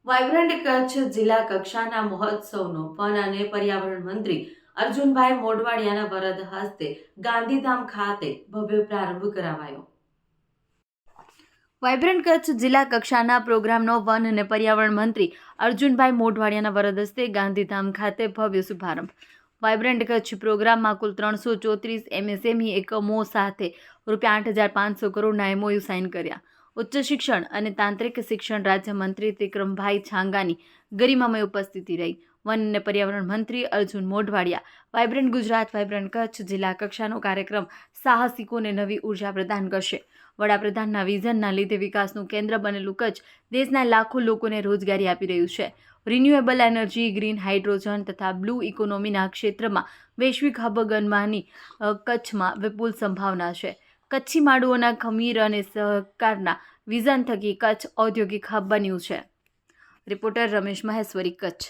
Vibrant Kutch જિલ્લા કક્ષાના મહોત્સવનો વન અને પર્યાવરણ મંત્રી અર્જુનભાઈ મોઢવાડિયાના વરદ હસ્તે ગાંધીધામ ખાતે ભવ્ય પ્રારંભ કરાવાયો। વાઇબ્રન્ટ કચ્છ જિલ્લા કક્ષાના પ્રોગ્રામનો વન અને પર્યાવરણ મંત્રી અર્જુનભાઈ મોઢવાડિયાના વરદ હસ્તે ગાંધીધામ ખાતે ભવ્ય શુભારંભ। વાઇબ્રન્ટ કચ્છ પ્રોગ્રામમાં કુલ 334 MSME એકમો સાથે ₹8,500 કરોડના MOU સાઇન કર્યા। ઉચ્ચ શિક્ષણ અને તાંત્રિક શિક્ષણ રાજ્યમંત્રી ત્રિકમભાઈ છાંગાની ગરિમામય ઉપસ્થિતિ રહી। વન અને પર્યાવરણ મંત્રી અર્જુન મોઢવાડિયા વાઇબ્રન્ટ ગુજરાત વાઇબ્રન્ટ કચ્છ જિલ્લા કક્ષાનો કાર્યક્રમ સાહસિકોને નવી ઉર્જા પ્રદાન કરશે। વડાપ્રધાનના વિઝનના લીધે વિકાસનું કેન્દ્ર બનેલું કચ્છ દેશના લાખો લોકોને રોજગારી આપી રહ્યું છે। રિન્યુએબલ એનર્જી, ગ્રીન હાઇડ્રોજન તથા બ્લુ ઇકોનોમીના ક્ષેત્રમાં વૈશ્વિક હબ બનવાની કચ્છમાં વિપુલ સંભાવના છે। કચ્છી માડુઓના ખમીર અને સહકારના વિઝન થકી કચ્છ ઔદ્યોગિક હબ બન્યું છે। રિપોર્ટર રમેશ મહેશ્વરી, કચ્છ।